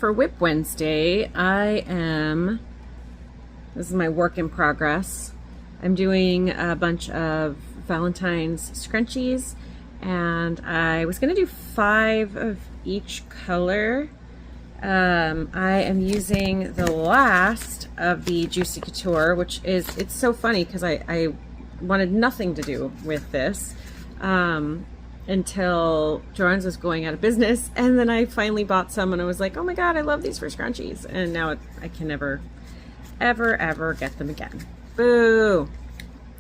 for Whip Wednesday, this is my work in progress. I'm doing a bunch of Valentine's scrunchies, and I was gonna do 5 of each color. I am using the last of the Juicy Couture, which is, it's so funny because I wanted nothing to do with this until Joann's was going out of business, and then I finally bought some and I was like, oh my god, I love these for scrunchies, and now I can never ever get them again. Boo!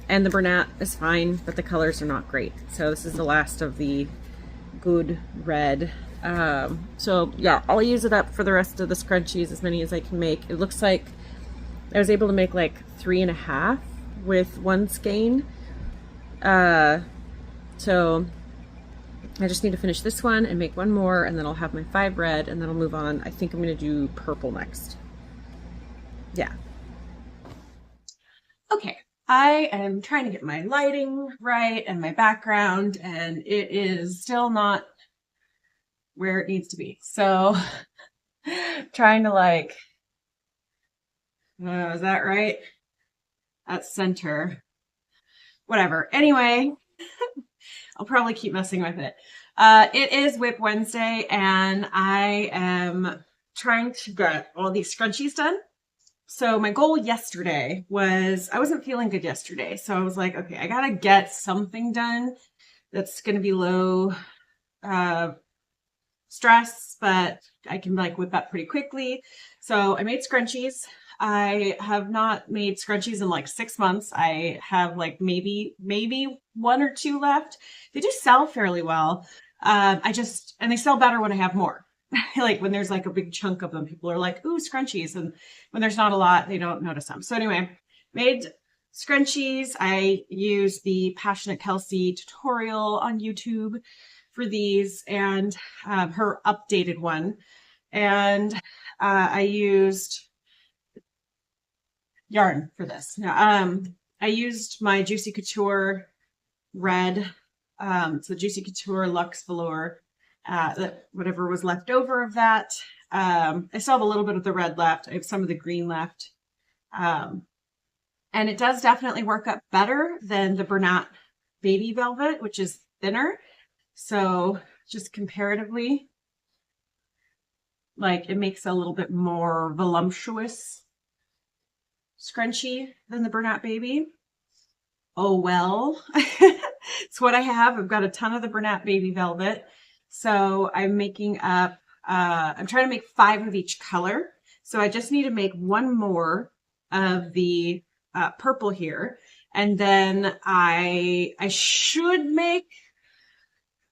And the Bernat is fine, but the colors are not great. So this is the last of the good red. So yeah, I'll use it up for the rest of the scrunchies, as many as I can make. It looks like I was able to make like 3.5 with one skein. So I just need to finish this one and make one more, and then I'll have my 5 red, and then I'll move on. I think I'm gonna do purple next. Yeah. Okay, I am trying to get my lighting right and my background, and it is still not where it needs to be. So trying to like, is that right? That's center. Whatever. Anyway, I'll probably keep messing with it. It is Whip Wednesday, and I am trying to get all these scrunchies done. So my goal yesterday was, I wasn't feeling good yesterday, so I was like, okay, I gotta get something done that's gonna be low stress, but I can like whip up pretty quickly. So I made scrunchies. I have not made scrunchies in like 6 months. I have like maybe 1 or 2 left. They do sell fairly well. And they sell better when I have more. Like when there's like a big chunk of them, people are like, ooh, scrunchies. And when there's not a lot, they don't notice them. So anyway, made scrunchies. I used the Passionate Kelsey tutorial on YouTube for these, and her updated one. And I used yarn for this. Now, I used my Juicy Couture red, so Juicy Couture Luxe Velour, whatever was left over of that. I still have a little bit of the red left. I have some of the green left. And it does definitely work up better than the Bernat Baby Velvet, which is thinner. So just comparatively, like it makes a little bit more voluptuous scrunchie than the Bernat Baby. Oh well, it's what I have. I've got a ton of the Bernat Baby Velvet. So I'm making up, I'm trying to make 5 of each color. So I just need to make 1 more of the purple here. And then I should make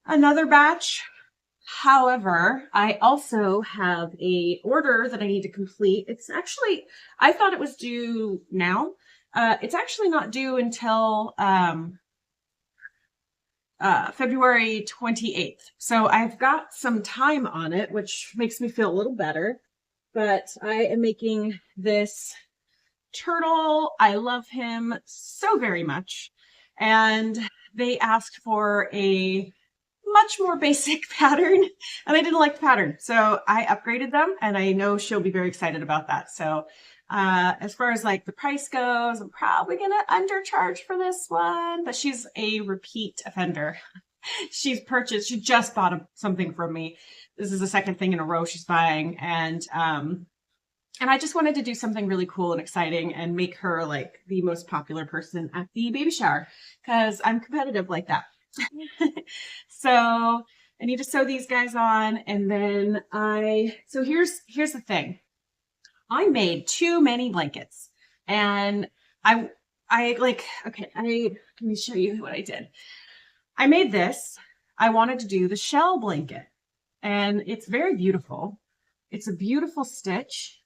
another batch. However, I also have a order that I need to complete. It's actually, I thought it was due now. It's actually not due until February 28th. So I've got some time on it, which makes me feel a little better. But I am making this turtle. I love him so very much. And they asked for a much more basic pattern, and I didn't like the pattern. So I upgraded them, and I know she'll be very excited about that. So as far as like the price goes, I'm probably going to undercharge for this one, but she's a repeat offender. She just bought something from me. This is the second thing in a row she's buying. And I just wanted to do something really cool and exciting and make her like the most popular person at the baby shower, because I'm competitive like that. So I need to sew these guys on, and then so here's the thing. I made too many blankets, and I like, okay, let me show you what I did. I made this. I wanted to do the shell blanket, and it's very beautiful. It's a beautiful stitch.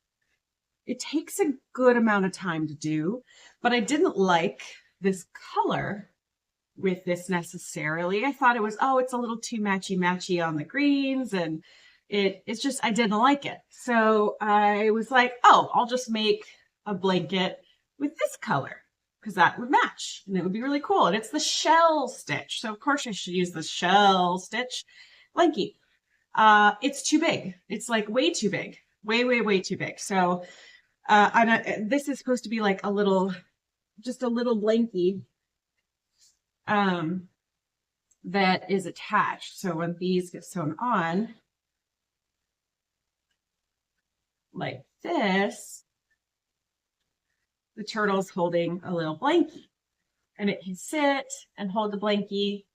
It takes a good amount of time to do, but I didn't like this color with this necessarily. I thought it was, oh, it's a little too matchy on the greens, and it's just, I didn't like it. So I was like, oh, I'll just make a blanket with this color, because that would match and it would be really cool. And it's the shell stitch. So of course I should use the shell stitch blankie. It's too big. It's like way too big. way, way, way too big. So this is supposed to be like a little, just a little blankie that is attached. So when these get sewn on like this, the turtle's holding a little blankie, and it can sit and hold the blankie,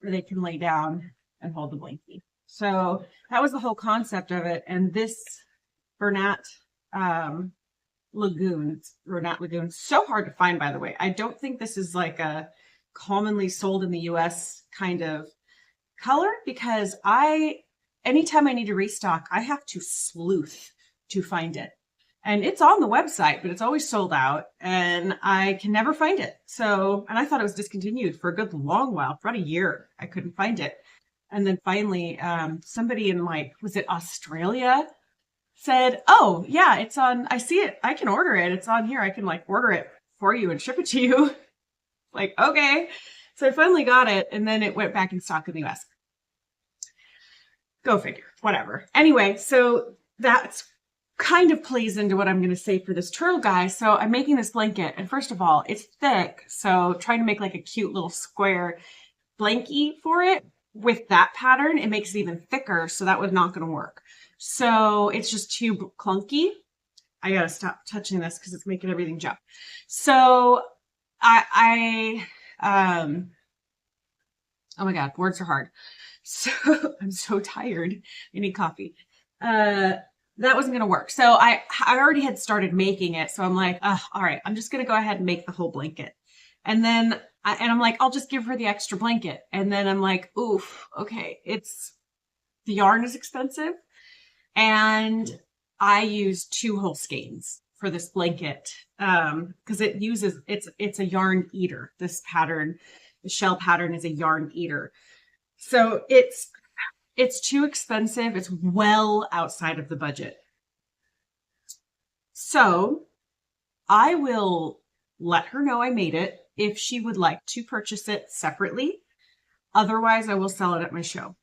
or they can lay down and hold the blankie. So that was the whole concept of it. And this Bernat Lagoon, so hard to find, by the way. I don't think this is like a commonly sold in the US kind of color, because anytime I need to restock, I have to sleuth to find it. And it's on the website, but it's always sold out and I can never find it. So, and I thought it was discontinued for a good long while, for about a year. I couldn't find it. And then finally, somebody in like, was it Australia, said, oh yeah, it's on, I see it. I can order it. It's on here. I can like order it for you and ship it to you. Like, okay. So I finally got it. And then it went back in stock in the US. Go figure, whatever. Anyway, so that's kind of plays into what I'm going to say for this turtle guy. So I'm making this blanket, and first of all, it's thick. So trying to make like a cute little square blankie for it with that pattern, it makes it even thicker. So that was not going to work. So it's just too clunky. I got to stop touching this because it's making everything jump. So oh my God, words are hard. So I'm so tired. I need coffee. That wasn't going to work. So I already had started making it. So I'm like, all right, I'm just going to go ahead and make the whole blanket. And then, I'm like, I'll just give her the extra blanket. And then I'm like, oof, okay. The yarn is expensive. And I used 2 whole skeins for this blanket. Cause it's a yarn eater. This pattern, the shell pattern is a yarn eater. So it's too expensive. It's well outside of the budget. So I will let her know I made it if she would like to purchase it separately. Otherwise, I will sell it at my show.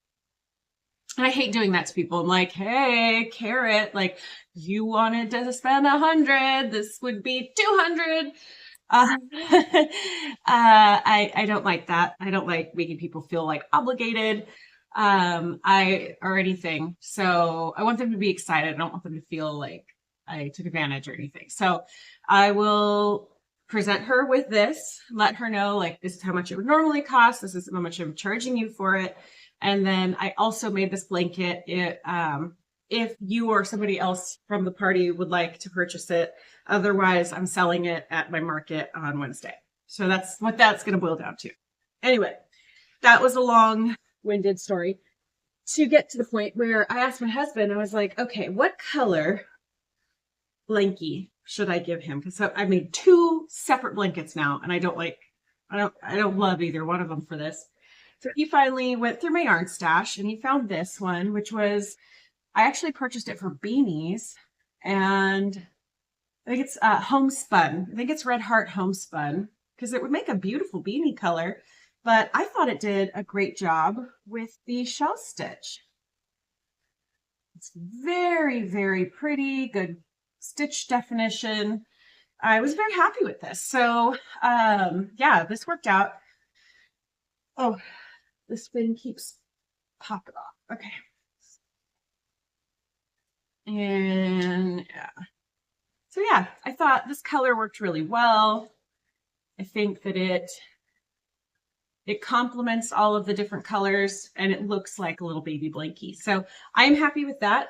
And I hate doing that to people. I'm like, hey, Carrot, like you wanted to spend 100. This would be 200. I don't like that. I don't like making people feel like obligated. Or anything. So I want them to be excited. I don't want them to feel like I took advantage or anything. So I will present her with this, let her know like this is how much it would normally cost. This is how much I'm charging you for it. And then I also made this blanket. If you or somebody else from the party would like to purchase it, otherwise I'm selling it at my market on Wednesday. So that's what that's going to boil down to. Anyway, that was a long-winded story to get to the point where I asked my husband, I was like, okay, what color blankie should I give him? Because I made 2 separate blankets now, and I don't love either one of them for this. So he finally went through my yarn stash and he found this one, which was, I actually purchased it for beanies, and I think it's homespun. I think it's Red Heart homespun, because it would make a beautiful beanie color. But I thought it did a great job with the shell stitch. It's very, very pretty, good stitch definition. I was very happy with this. So, yeah, this worked out. Oh, the spin keeps popping off. Okay. And yeah. So yeah, I thought this color worked really well. I think that it complements all of the different colors, and it looks like a little baby blankie. So I'm happy with that.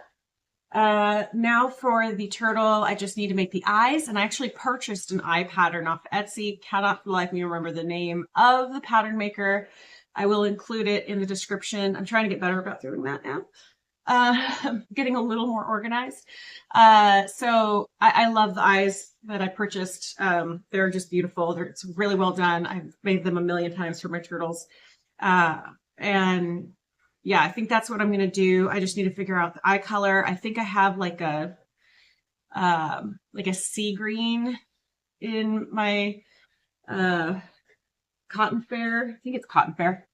Now for the turtle, I just need to make the eyes, and I actually purchased an eye pattern off Etsy. Cannot for the life of me remember the name of the pattern maker. I will include it in the description. I'm trying to get better about doing that now. Getting a little more organized. So I love the eyes that I purchased. They're just beautiful. It's really well done. I've made them a million times for my turtles. And yeah, I think that's what I'm going to do. I just need to figure out the eye color. I think I have like a sea green in my, Cotton Fair. I think it's Cotton Fair.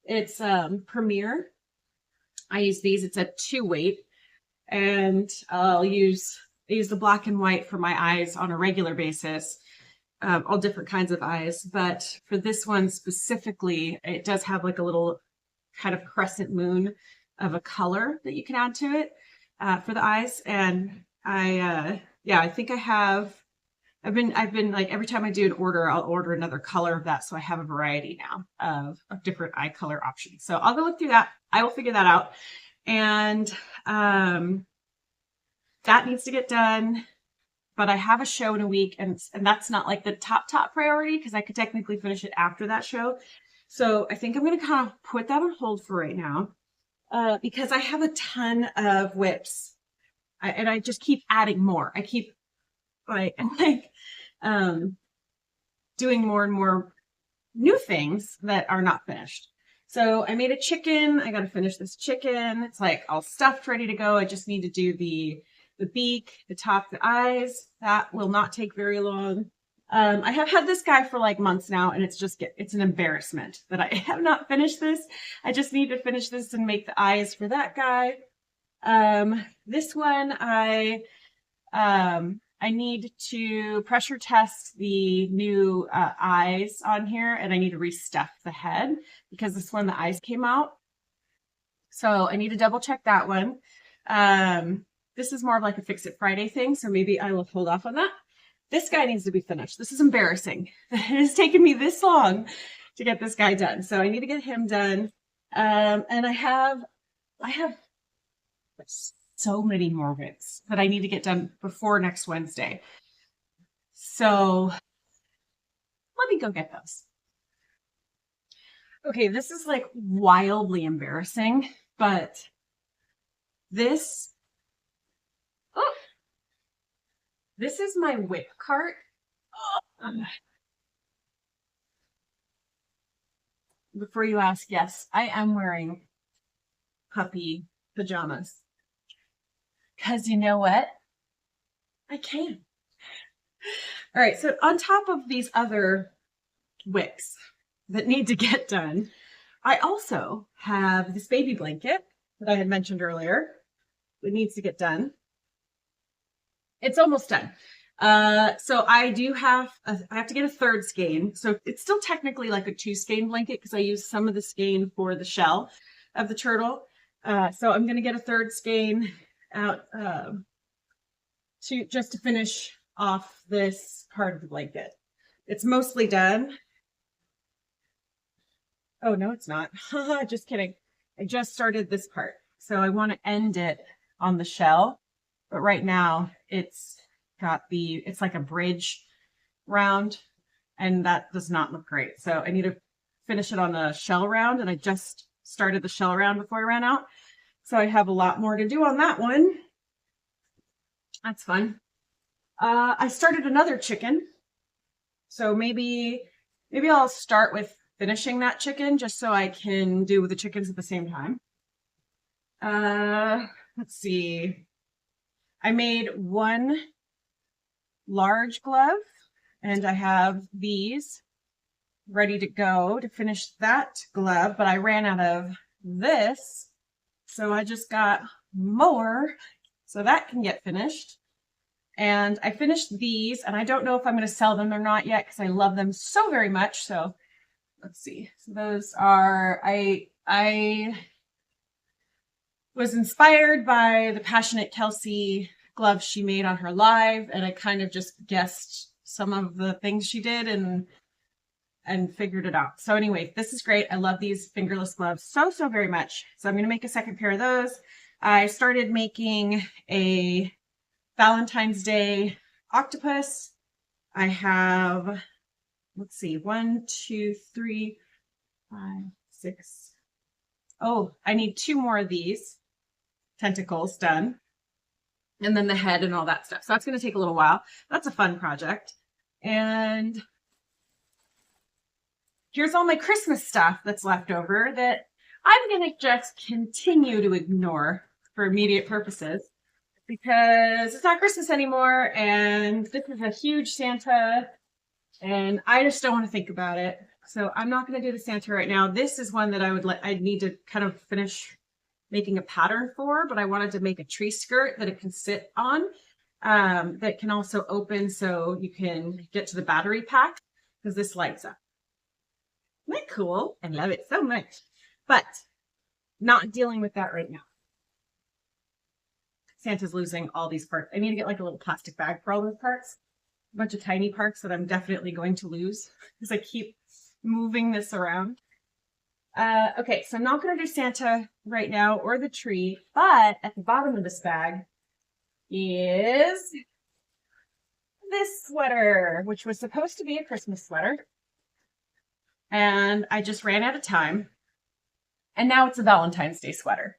It's, Premier. I use these. It's a 2 weight, and I use the black and white for my eyes on a regular basis, all different kinds of eyes. But for this one specifically, it does have like a little kind of crescent moon of a color that you can add to it for the eyes. And yeah, I think I've been like, every time I do an order, I'll order another color of that. So I have a variety now of different eye color options. So I'll go look through that. I will figure that out. And that needs to get done. But I have a show in a week, and that's not like the top priority because I could technically finish it after that show. So I think I'm going to kind of put that on hold for right now because I have a ton of WIPs and I just keep adding more. I keep doing more and more new things that are not finished. So I made a chicken. I got to finish this chicken. It's like all stuffed, ready to go. I just need to do the beak, the top, the eyes. That will not take very long. I have had this guy for like months now, and it's an embarrassment that I have not finished this. I just need to finish this and make the eyes for that guy. This one, I need to pressure test the new eyes on here, and I need to restuff the head because this one, the eyes came out. So I need to double check that one. This is more of like a Fix It Friday thing, so maybe I will hold off on that. This guy needs to be finished. This is embarrassing. It has taken me this long to get this guy done. So I need to get him done. And I have so many more WIPs that I need to get done before next Wednesday. So let me go get those. Okay, this is like wildly embarrassing, but this is my WIP cart. Before you ask, yes, I am wearing puppy pajamas. Because you know what? I can. All right, so on top of these other WIPs that need to get done, I also have this baby blanket that I had mentioned earlier that needs to get done. It's almost done. So I have to get a third skein. So it's still technically like a 2-skein blanket because I use some of the skein for the shell of the turtle. So I'm going to get a third skein out to finish off this part of the blanket. It's mostly done. Oh, no, it's not. Just kidding. I just started this part. So I want to end it on the shell. But right now it's like a bridge round, and that does not look great. So I need to finish it on the shell round, and I just started the shell round before I ran out. So I have a lot more to do on that one. That's fun. I started another chicken. So maybe I'll start with finishing that chicken just so I can do the chickens at the same time. Let's see. I made one large glove, and I have these ready to go to finish that glove, but I ran out of this, so I just got more so that can get finished. And I finished these, and I don't know if I'm going to sell them or not yet because I love them so very much. So let's see. So those are, I was inspired by the Passionate Kelsey gloves she made on her live, and I kind of just guessed some of the things she did and figured it out. So anyway, this is great. I love these fingerless gloves so very much. So I'm going to make a second pair of those. I started making a Valentine's Day octopus. I have, let's see, 1, 2, 3, 5, 6. Oh, I need 2 more of these tentacles done, and then the head and all that stuff. So that's going to take a little while. That's a fun project. And here's all my Christmas stuff that's left over that I'm going to just continue to ignore for immediate purposes because it's not Christmas anymore, and this is a huge Santa, and I just don't want to think about it. So I'm not going to do the Santa right now. This is one that I'd need to kind of finish making a pattern for, but I wanted to make a tree skirt that it can sit on, that can also open so you can get to the battery pack because this lights up. Isn't that cool? I love it so much, but not dealing with that right now. Santa's losing all these parts. I need to get like a little plastic bag for all those parts. A bunch of tiny parts that I'm definitely going to lose because I keep moving this around. Okay, so I'm not going to do Santa right now or the tree, but at the bottom of this bag is this sweater, which was supposed to be a Christmas sweater. And I just ran out of time. And now it's a Valentine's Day sweater.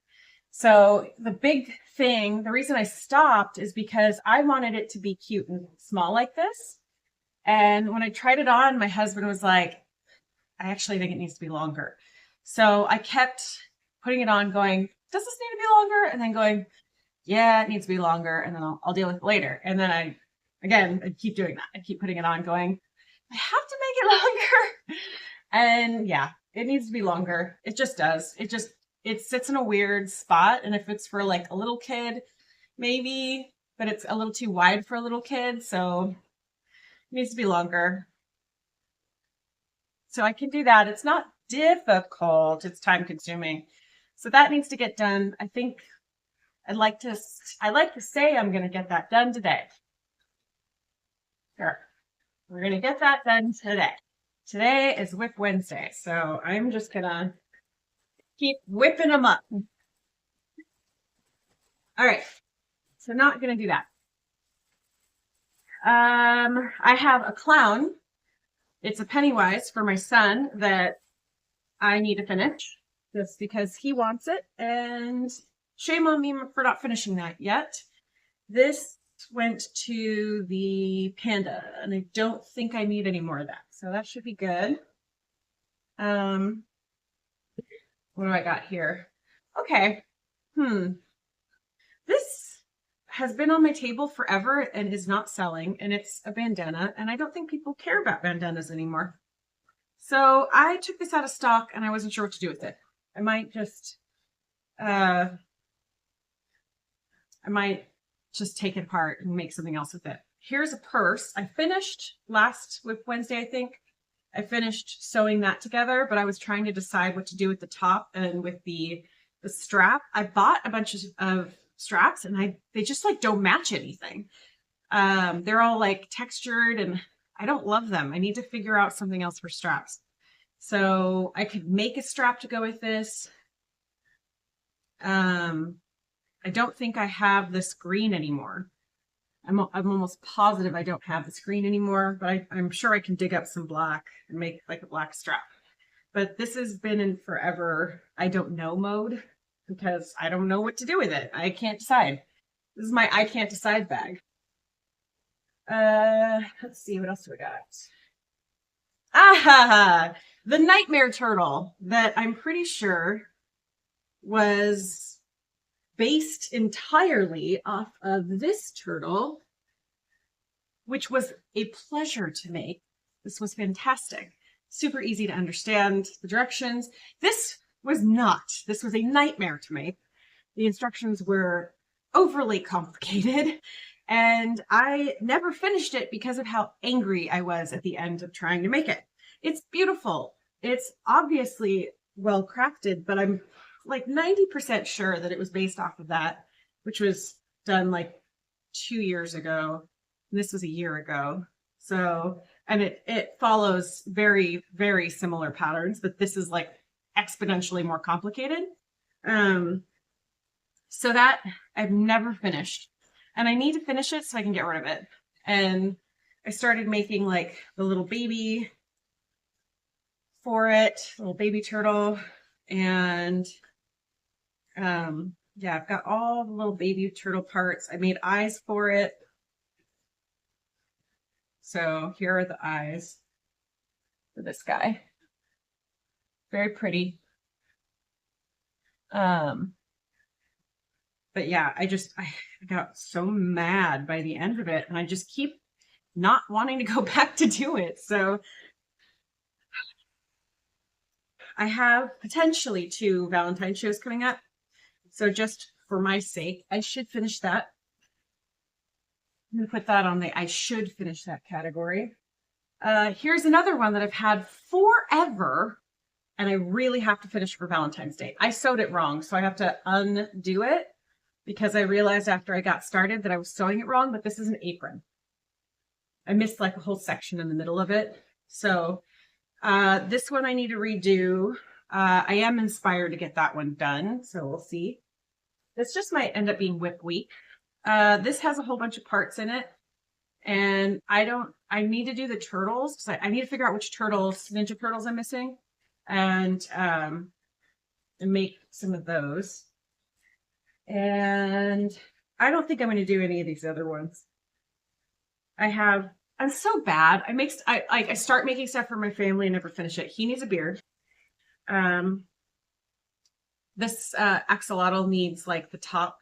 So the big thing, the reason I stopped is because I wanted it to be cute and small like this. And when I tried it on, my husband was like, I actually think it needs to be longer. So I kept putting it on going, does this need to be longer? And then going, yeah, it needs to be longer. And then I'll deal with it later. And then I keep doing that. I keep putting it on going, I have to make it longer. And yeah, it needs to be longer. It just does. It sits in a weird spot. And if it's for like a little kid, maybe, but it's a little too wide for a little kid. So it needs to be longer. So I can do that. It's not difficult. It's time consuming. So that needs to get done. I think I like to say I'm going to get that done today. Sure. We're going to get that done today. Today is Whip Wednesday. So I'm just going to keep whipping them up. All right. So not going to do that. I have a clown. It's a Pennywise for my son that I need to finish just because he wants it. And shame on me for not finishing that yet. This went to the panda and I don't think I need any more of that. So that should be good. What do I got here? Okay. This has been on my table forever and is not selling, and it's a bandana, and I don't think people care about bandanas anymore. So I took this out of stock and I wasn't sure what to do with it. I might just take it apart and make something else with it. Here's a purse. I finished last Whip Wednesday, I think. I finished sewing that together, but I was trying to decide what to do with the top and with the strap. I bought a bunch of straps and they just like don't match anything. They're all like textured and I don't love them. I need to figure out something else for straps. So I could make a strap to go with this. I don't think I have this green anymore. I'm almost positive I don't have this green anymore, but I'm sure I can dig up some black and make like a black strap. But this has been in forever I don't know mode because I don't know what to do with it. I can't decide. This is my I can't decide bag. Let's see, what else do we got? The nightmare turtle that I'm pretty sure was based entirely off of this turtle, which was a pleasure to make. This was fantastic. Super easy to understand the directions. This was not. This was a nightmare to make. The instructions were overly complicated, and I never finished it because of how angry I was at the end of trying to make it. It's beautiful. It's obviously well crafted, but I'm like 90% sure that it was based off of that, which was done like 2 years ago. And this was a year ago. So, and it follows very, very similar patterns, but this is like exponentially more complicated. So that I've never finished, and I need to finish it so I can get rid of it. And I started making like the little baby for it, little baby turtle. And yeah, I've got all the little baby turtle parts. I made eyes for it. So here are the eyes for this guy. Very pretty. But yeah, I got so mad by the end of it, and I just keep not wanting to go back to do it. So I have potentially 2 Valentine's shows coming up. So just for my sake, I should finish that. I'm gonna put that on the I should finish that category. Here's another one that I've had forever, and I really have to finish for Valentine's Day. I sewed it wrong, so I have to undo it because I realized after I got started that I was sewing it wrong, but this is an apron. I missed like a whole section in the middle of it. So this one I need to redo. I am inspired to get that one done, so we'll see. This just might end up being WIP week. This has a whole bunch of parts in it, and I need to do the turtles because I need to figure out which Ninja Turtles I'm missing, and make some of those. And I don't think I'm going to do any of these other ones. I'm so bad. I start making stuff for my family and never finish it. He needs a beard. This axolotl needs like the top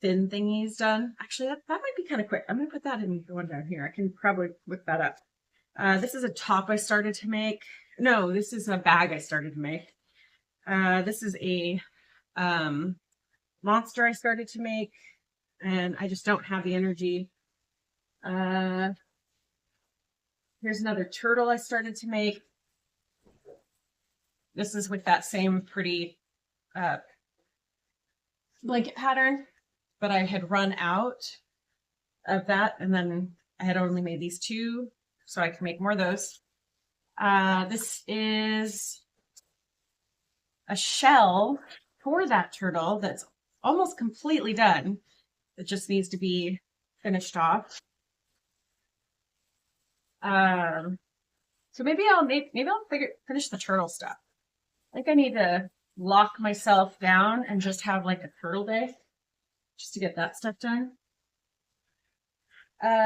thin thingies done. Actually, that might be kind of quick. I'm gonna put that in the one down here. I can probably whip that up. This is a top I started to make. No, this is a bag I started to make. This is a monster I started to make, and I just don't have the energy. Here's another turtle I started to make. This is with that same pretty blanket pattern, but I had run out of that, and then I had only made these two, so I can make more of those. This is a shell for that turtle that's almost completely done. It just needs to be finished off. So maybe I'll finish the turtle stuff. I think I need to lock myself down and just have like a turtle day just to get that stuff done.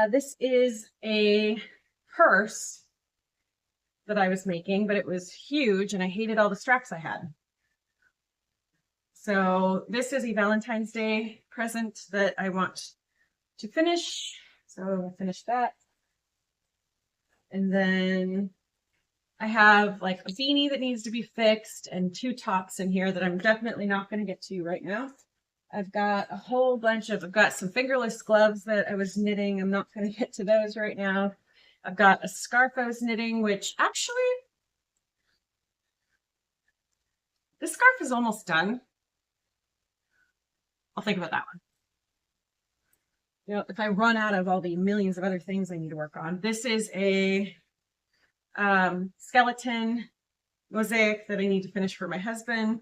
This is a purse that I was making, but it was huge and I hated all the straps I had. So this is a Valentine's Day present that I want to finish. So I'm gonna finish that. And then I have like a beanie that needs to be fixed and two tops in here that I'm definitely not going to get to right now. I've got I've got some fingerless gloves that I was knitting. I'm not going to get to those right now. I've got a scarf I was knitting, which actually, this scarf is almost done. I'll think about that one. You know, if I run out of all the millions of other things I need to work on. This is a skeleton mosaic that I need to finish for my husband.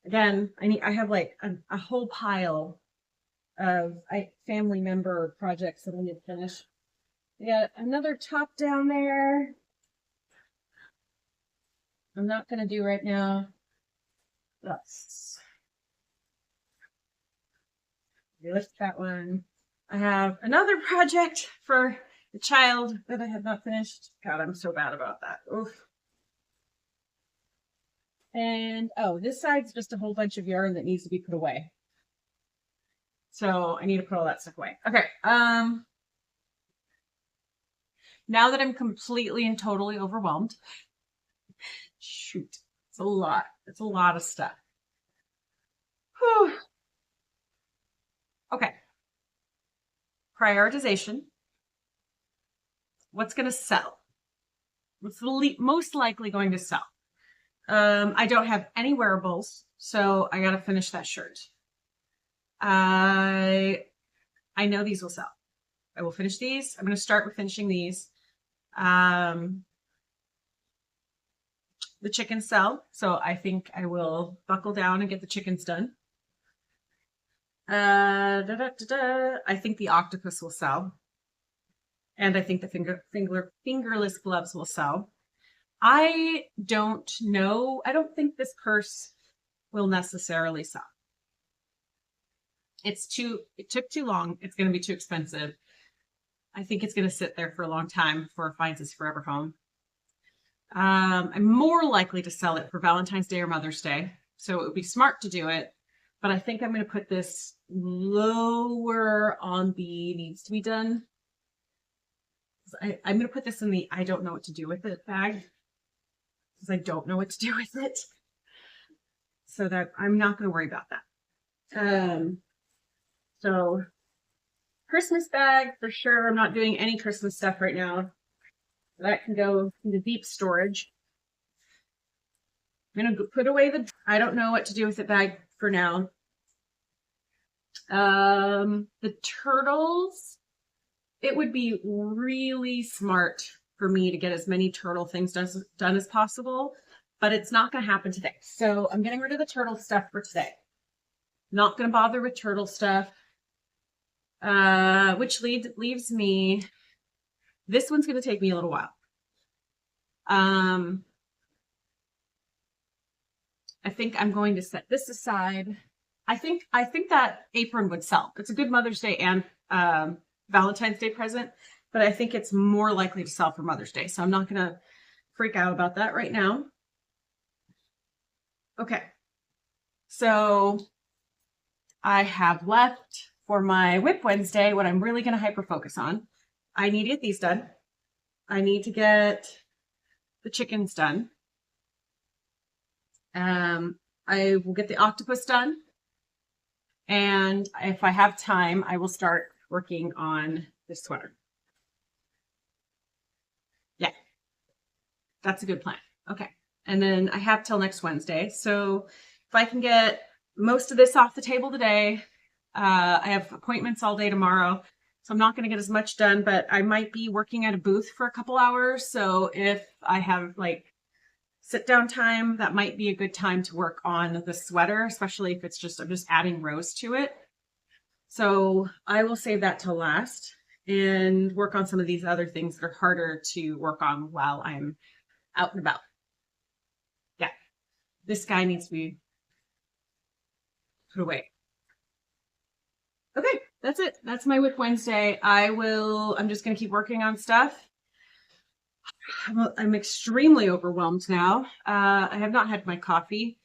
Again, I have like a whole pile of family member projects that I need to finish. I got another top down there. I'm not going to do right now. Let's lift that one. I have another project for the child that I have not finished. God, I'm so bad about that. Oof. And oh, this side's just a whole bunch of yarn that needs to be put away. So I need to put all that stuff away. Okay. Now that I'm completely and totally overwhelmed, shoot, it's a lot. It's a lot of stuff. Whew. Okay. Prioritization. What's going to sell? What's the most likely going to sell? I don't have any wearables, so I got to finish that shirt. I know these will sell. I will finish these. I'm going to start with finishing these. The chickens sell, so I think I will buckle down and get the chickens done. I think the octopus will sell. And I think the fingerless gloves will sell. I don't know. I don't think this purse will necessarily sell. It took too long. It's going to be too expensive. I think it's going to sit there for a long time before it finds its forever home. I'm more likely to sell it for Valentine's Day or Mother's Day. So it would be smart to do it. But I think I'm going to put this lower on the needs to be done. I'm going to put this in the I don't know what to do with it bag. Because I don't know what to do with it. so that I'm not going to worry about that. So Christmas bag for sure. I'm not doing any Christmas stuff right now. That can go into deep storage. I'm going to put away I don't know what to do with the bag for now. The turtles, it would be really smart for me to get as many turtle things done as possible, but it's not going to happen today. So I'm getting rid of the turtle stuff for today. Not going to bother with turtle stuff, which leaves me, this one's going to take me a little while. I think I'm going to set this aside. I think that apron would sell. It's a good Mother's Day and Valentine's Day present, but I think it's more likely to sell for Mother's Day. So I'm not going to freak out about that right now. Okay. So I have left for my WIP Wednesday what I'm really going to hyper focus on. I need to get these done. I need to get the chickens done. I will get the octopus done. And if I have time, I will start working on this sweater. Yeah, that's a good plan. Okay. And then I have till next Wednesday. So if I can get most of this off the table today, I have appointments all day tomorrow. So I'm not going to get as much done, but I might be working at a booth for a couple hours. So if I have like sit down time, that might be a good time to work on the sweater, especially if I'm just adding rows to it. So I will save that till last and work on some of these other things that are harder to work on while I'm out and about. Yeah, this guy needs to be put away. Okay, that's it. That's my WIP Wednesday. I'm just going to keep working on stuff. I'm extremely overwhelmed now. I have not had my coffee.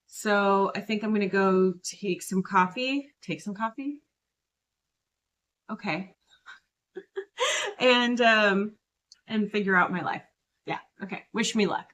So I think I'm going to go take some coffee. Take some coffee? Okay. And figure out my life. Yeah. Okay. Wish me luck.